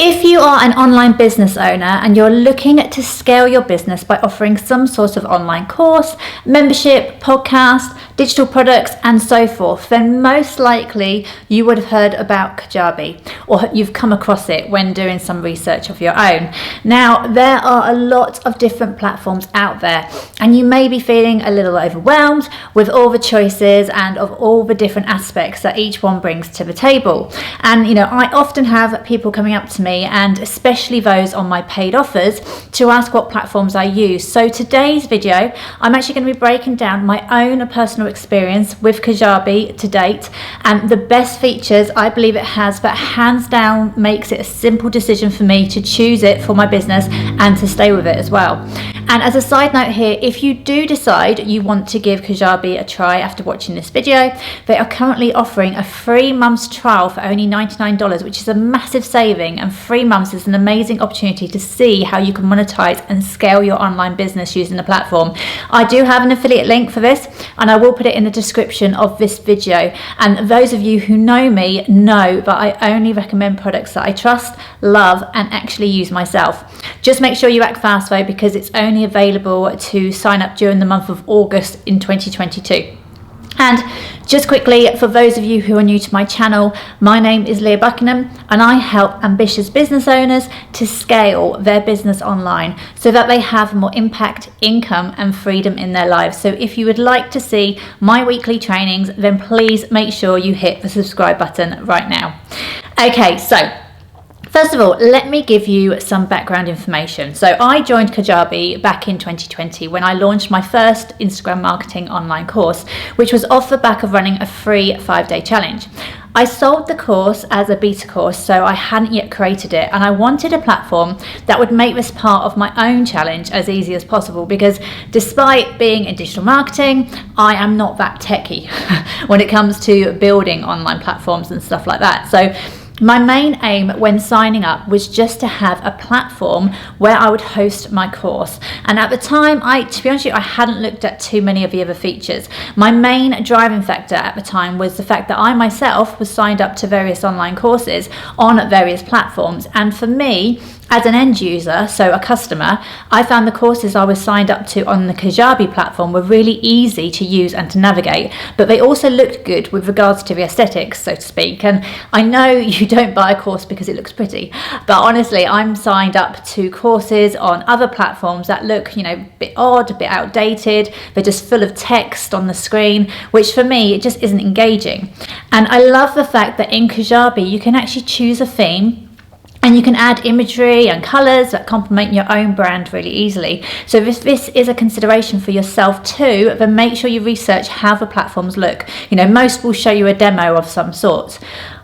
If you are an online business owner and you're looking to scale your business by offering some sort of online course, membership, podcast, digital products, and so forth, then most likely you would have heard about Kajabi, or you've come across it when doing some research of your own. Now, there are a lot of different platforms out there, and you may be feeling a little overwhelmed with all the choices and of all the different aspects that each one brings to the table. And I often have people coming up to me, and especially those on my paid offers, to ask what platforms I use. So today's video, I'm actually going to be breaking down my own personal experience with Kajabi to date and the best features I believe it has that hands down makes it a simple decision for me to choose it for my business and to stay with it as well. And as a side note here, if you do decide you want to give Kajabi a try after watching this video, they are currently offering a 3 months trial for only $99, which is a massive saving, and 3 months is an amazing opportunity to see how you can monetize and scale your online business using the platform. I do have an affiliate link for this, and I will put it in the description of this video. And those of you who know me know that I only recommend products that I trust, love, and actually use myself. Just make sure you act fast though, because it's only available to sign up during the month of August in 2022. And just quickly, for those of you who are new to my channel, my name is Leah Buckingham, and I help ambitious business owners to scale their business online so that they have more impact, income, and freedom in their lives. So if you would like to see my weekly trainings, then please make sure you hit the subscribe button right now. Okay, so first of all, let me give you some background information. So I joined Kajabi back in 2020 when I launched my first Instagram marketing online course, which was off the back of running a free 5-day challenge. I sold the course as a beta course, so I hadn't yet created it, and I wanted a platform that would make this part of my own challenge as easy as possible, because despite being in digital marketing, I am not that techie when it comes to building online platforms and stuff like that. So my main aim when signing up was just to have a platform where I would host my course. And at the time, to be honest with you, I hadn't looked at too many of the other features. My main driving factor at the time was the fact that I myself was signed up to various online courses on various platforms. And for me, as an end user, so a customer, I found the courses I was signed up to on the Kajabi platform were really easy to use and to navigate, but they also looked good with regards to the aesthetics, so to speak. And I know you don't buy a course because it looks pretty, but honestly, I'm signed up to courses on other platforms that look, a bit odd, a bit outdated. They're just full of text on the screen, which for me, it just isn't engaging. And I love the fact that in Kajabi, you can actually choose a theme, and you can add imagery and colours that complement your own brand really easily. So if this is a consideration for yourself too, then make sure you research how the platforms look. Most will show you a demo of some sort.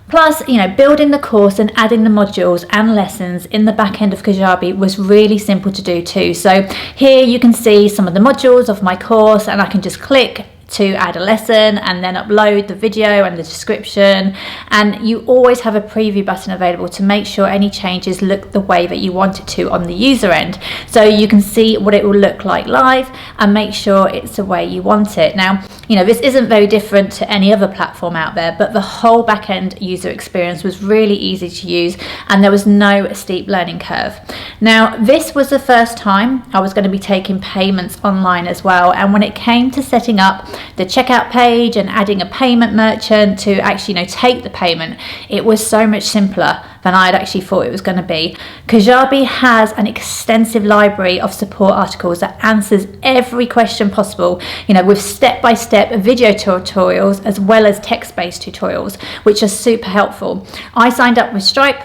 Plus, building the course and adding the modules and lessons in the back end of Kajabi was really simple to do too. So here you can see some of the modules of my course, and I can just click to add a lesson and then upload the video and the description, and you always have a preview button available to make sure any changes look the way that you want it to on the user end, so you can see what it will look like live and make sure it's the way you want it. Now, this isn't very different to any other platform out there, but the whole back-end user experience was really easy to use and there was no steep learning curve. Now, this was the first time I was going to be taking payments online as well, and when it came to setting up the checkout page and adding a payment merchant to actually take the payment, it was so much simpler than I had actually thought it was going to be. Kajabi has an extensive library of support articles that answers every question possible, with step-by-step video tutorials as well as text-based tutorials, which are super helpful. I signed up with Stripe,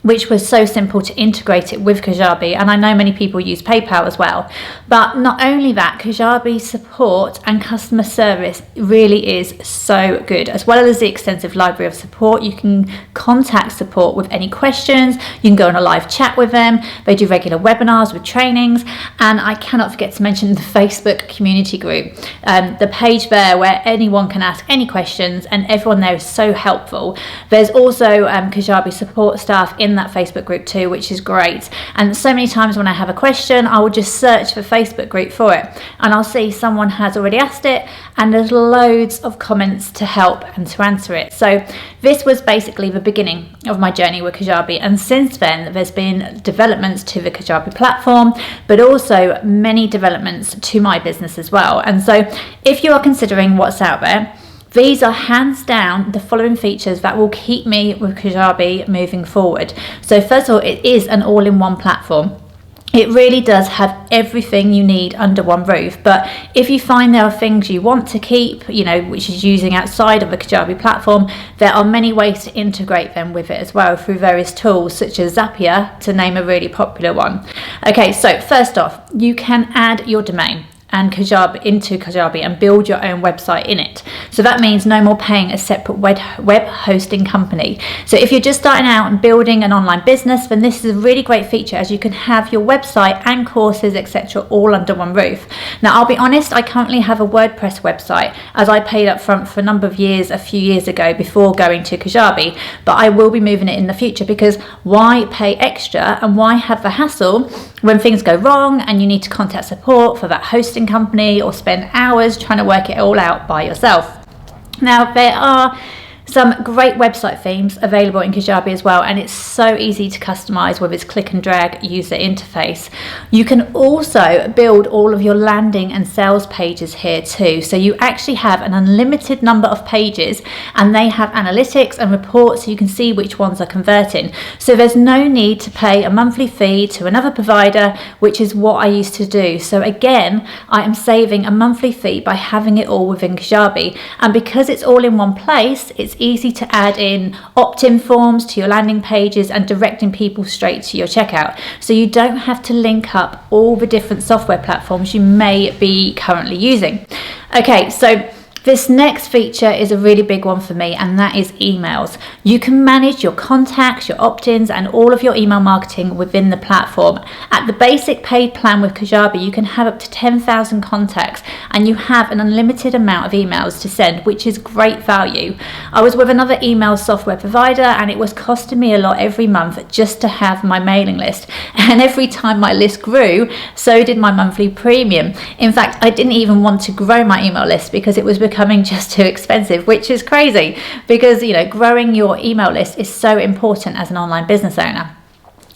which was so simple to integrate it with Kajabi, and I know many people use PayPal as well. But not only that, Kajabi support and customer service really is so good, as well as the extensive library of support. You can contact support with any questions, you can go on a live chat with them, they do regular webinars with trainings, and I cannot forget to mention the Facebook community group, the page there where anyone can ask any questions and everyone there is so helpful. There's also Kajabi support staff in in that Facebook group too, which is great. And so many times when I have a question, I will just search for Facebook group for it, and I'll see someone has already asked it, and there's loads of comments to help and to answer it. So this was basically the beginning of my journey with Kajabi, and since then there's been developments to the Kajabi platform, but also many developments to my business as well. And so if you are considering what's out there, these are hands down the following features that will keep me with Kajabi moving forward. So first of all, it is an all-in-one platform. It really does have everything you need under one roof. But if you find there are things you want to keep, which is using outside of the Kajabi platform, there are many ways to integrate them with it as well through various tools such as Zapier, to name a really popular one. Okay, so first off, you can add your domain and Kajabi into Kajabi and build your own website in it. So that means no more paying a separate web hosting company. So if you're just starting out and building an online business, then this is a really great feature, as you can have your website and courses, etc., all under one roof. Now, I'll be honest, I currently have a WordPress website, as I paid up front for a number of years a few years ago before going to Kajabi, but I will be moving it in the future, because why pay extra and why have the hassle when things go wrong and you need to contact support for that hosting company or spend hours trying to work it all out by yourself. Now, there are some great website themes available in Kajabi as well, and it's so easy to customize with its click and drag user interface. You can also build all of your landing and sales pages here too. So you actually have an unlimited number of pages, and they have analytics and reports so you can see which ones are converting. So there's no need to pay a monthly fee to another provider, which is what I used to do. So again, I am saving a monthly fee by having it all within Kajabi, and because it's all in one place, it's easy to add in opt-in forms to your landing pages and directing people straight to your checkout. So you don't have to link up all the different software platforms you may be currently using. Okay, so this next feature is a really big one for me, and that is emails. You can manage your contacts, your opt-ins, and all of your email marketing within the platform. At the basic paid plan with Kajabi, you can have up to 10,000 contacts, and you have an unlimited amount of emails to send, which is great value. I was with another email software provider, and it was costing me a lot every month just to have my mailing list. And every time my list grew, so did my monthly premium. In fact, I didn't even want to grow my email list because it was becoming just too expensive, which is crazy, because growing your email list is so important as an online business owner.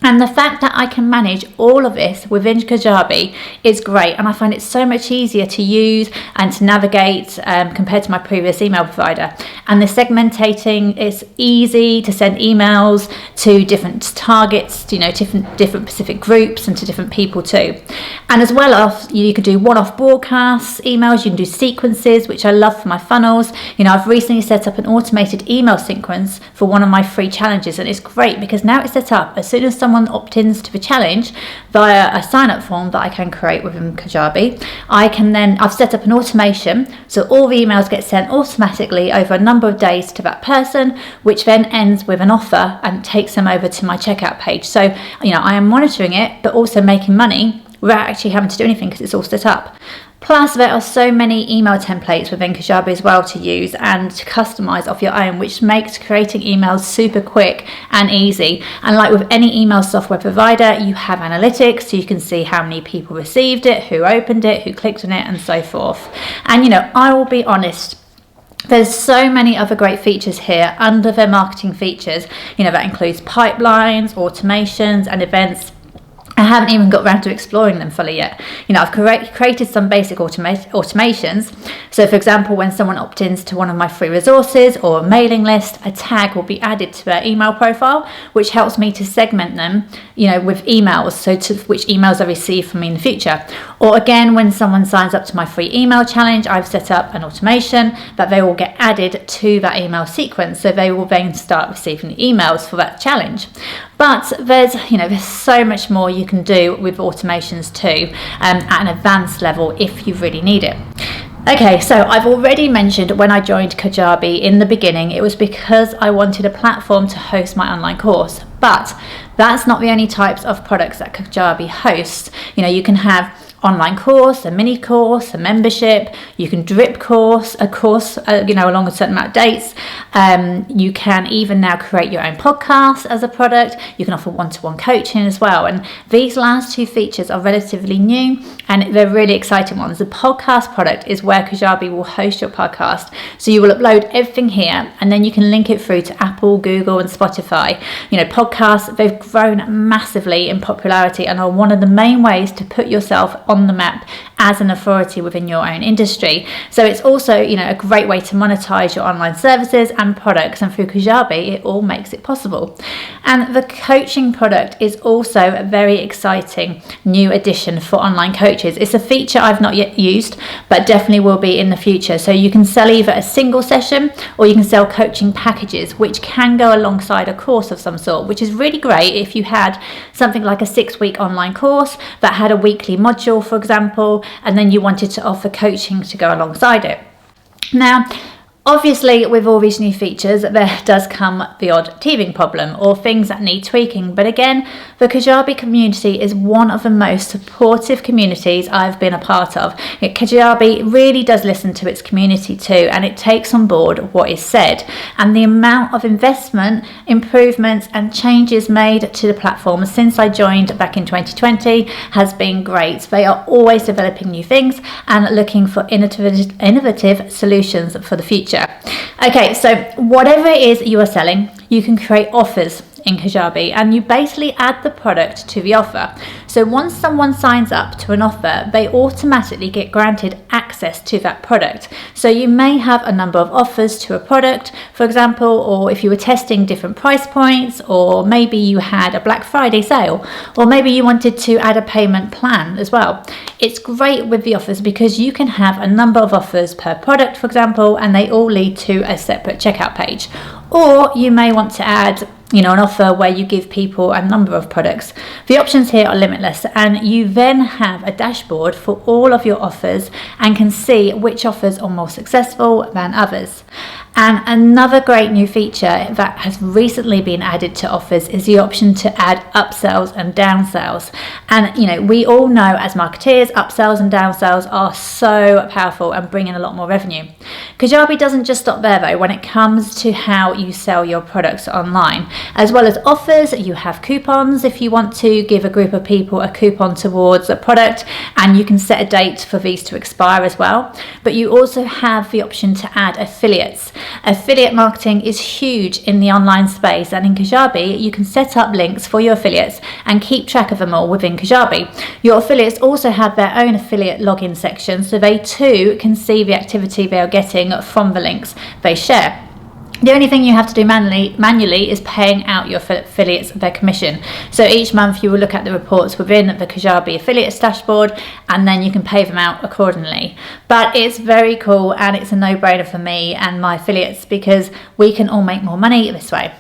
And the fact that I can manage all of this within Kajabi is great, and I find it so much easier to use and to navigate compared to my previous email provider. And the segmentating is easy to send emails to different targets, different specific groups, and to different people too. And as well as you can do one-off broadcasts, emails, you can do sequences, which I love for my funnels. I've recently set up an automated email sequence for one of my free challenges, and it's great because now it's set up as soon as someone opt-ins to the challenge via a sign-up form that I can create within Kajabi. I've set up an automation, so all the emails get sent automatically over a number of days to that person, which then ends with an offer and takes them over to my checkout page. So, I am monitoring it, but also making money without actually having to do anything because it's all set up. Plus, there are so many email templates within Kajabi as well to use and to customize off your own, which makes creating emails super quick and easy. And like with any email software provider, you have analytics, so you can see how many people received it, who opened it, who clicked on it, and so forth. And I will be honest, there's so many other great features here under their marketing features. That includes pipelines, automations, and events. I haven't even got around to exploring them fully yet. I've created some basic automations. So for example, when someone opts-ins to one of my free resources or a mailing list, a tag will be added to their email profile, which helps me to segment them, with emails, so to which emails I receive from me in the future. Or again, when someone signs up to my free email challenge, I've set up an automation that they will get added to that email sequence, so they will then start receiving emails for that challenge. But there's so much more you can do with automations too, at an advanced level if you really need it. Okay, so I've already mentioned when I joined Kajabi in the beginning, it was because I wanted a platform to host my online course. But that's not the only types of products that Kajabi hosts. You can have online course, a mini course, a membership. You can drip course, a course, along a certain amount of dates. You can even now create your own podcast as a product. You can offer one-to-one coaching as well. And these last two features are relatively new and they're really exciting ones. The podcast product is where Kajabi will host your podcast. So you will upload everything here and then you can link it through to Apple, Google and Spotify. Podcasts, they've grown massively in popularity and are one of the main ways to put yourself on the map as an authority within your own industry. So it's also, a great way to monetize your online services and products, and through Kajabi it all makes it possible. And the coaching product is also a very exciting new addition for online coaches. It's a feature I've not yet used, but definitely will be in the future. So you can sell either a single session or you can sell coaching packages, which can go alongside a course of some sort, which is really great if you had something like a 6-week online course that had a weekly module, for example, and then you wanted to offer coaching to go alongside it. Now, obviously, with all these new features, there does come the odd teething problem or things that need tweaking. But again, the Kajabi community is one of the most supportive communities I've been a part of. Kajabi really does listen to its community too, and it takes on board what is said. And the amount of investment, improvements and changes made to the platform since I joined back in 2020 has been great. They are always developing new things and looking for innovative solutions for the future. Okay, so whatever it is you are selling, you can create offers in Kajabi and you basically add the product to the offer. So once someone signs up to an offer, they automatically get granted access to that product. So you may have a number of offers to a product, for example, or if you were testing different price points, or maybe you had a Black Friday sale, or maybe you wanted to add a payment plan as well. It's great with the offers because you can have a number of offers per product, for example, and they all lead to a separate checkout page. Or you may want to add an offer where you give people a number of products. The options here are limitless, and you then have a dashboard for all of your offers and can see which offers are more successful than others. And another great new feature that has recently been added to offers is the option to add upsells and downsells. And we all know as marketeers, upsells and downsells are so powerful and bring in a lot more revenue. Kajabi doesn't just stop there though when it comes to how you sell your products online. As well as offers, you have coupons if you want to give a group of people a coupon towards a product, and you can set a date for these to expire as well. But you also have the option to add affiliates. Affiliate marketing is huge in the online space, and in Kajabi you can set up links for your affiliates and keep track of them all within Kajabi. Your affiliates also have their own affiliate login section, so they too can see the activity they are getting from the links they share. The only thing you have to do manually is paying out your affiliates their commission. So each month you will look at the reports within the Kajabi affiliates dashboard and then you can pay them out accordingly. But it's very cool and it's a no-brainer for me and my affiliates because we can all make more money this way.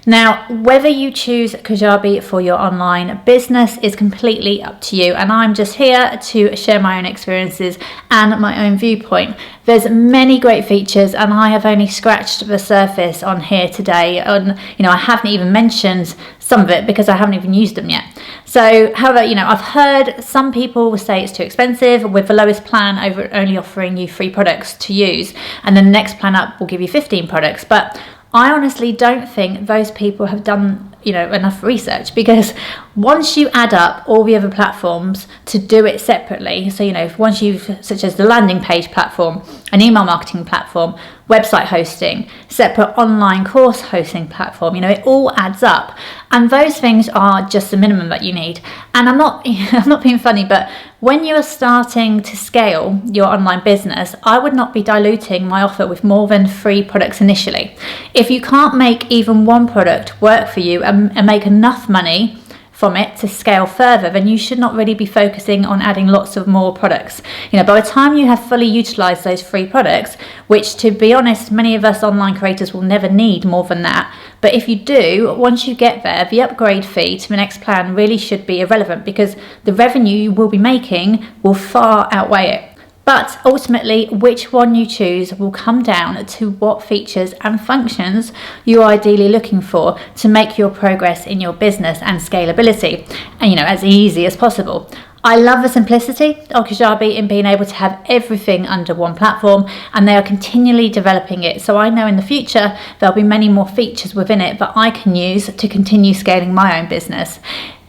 Now, whether you choose Kajabi for your online business is completely up to you, and I'm just here to share my own experiences and my own viewpoint. There's many great features and I have only scratched the surface on here today. I haven't even mentioned some of it because I haven't even used them yet. So, however, I've heard some people will say it's too expensive with the lowest plan only offering you 3 products to use, and then the next plan up will give you 15 products. But I honestly don't think those people have done enough research, because once you add up all the other platforms to do it separately, so once you've, such as the landing page platform, an email marketing platform, website hosting, separate online course hosting platform, it all adds up, and those things are just the minimum that you need. And I'm not being funny, but when you are starting to scale your online business, I would not be diluting my offer with more than 3 products initially. If you can't make even one product work for you and make enough money from it to scale further, then you should not really be focusing on adding lots of more products. By the time you have fully utilized those 3 products, which to be honest, many of us online creators will never need more than that. But if you do, once you get there, the upgrade fee to the next plan really should be irrelevant because the revenue you will be making will far outweigh it. But ultimately, which one you choose will come down to what features and functions you're ideally looking for to make your progress in your business and scalability, and as easy as possible. I love the simplicity of Kajabi in being able to have everything under one platform, and they are continually developing it. So I know in the future there'll be many more features within it that I can use to continue scaling my own business.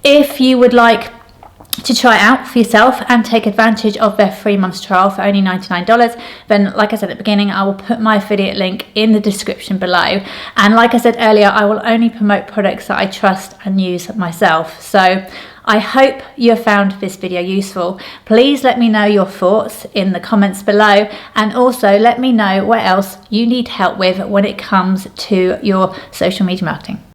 If you would like to try it out for yourself and take advantage of their 3 months trial for only $99, then like I said at the beginning, I will put my affiliate link in the description below. And like I said earlier, I will only promote products that I trust and use myself. So I hope you have found this video useful. Please let me know your thoughts in the comments below, and also let me know what else you need help with when it comes to your social media marketing.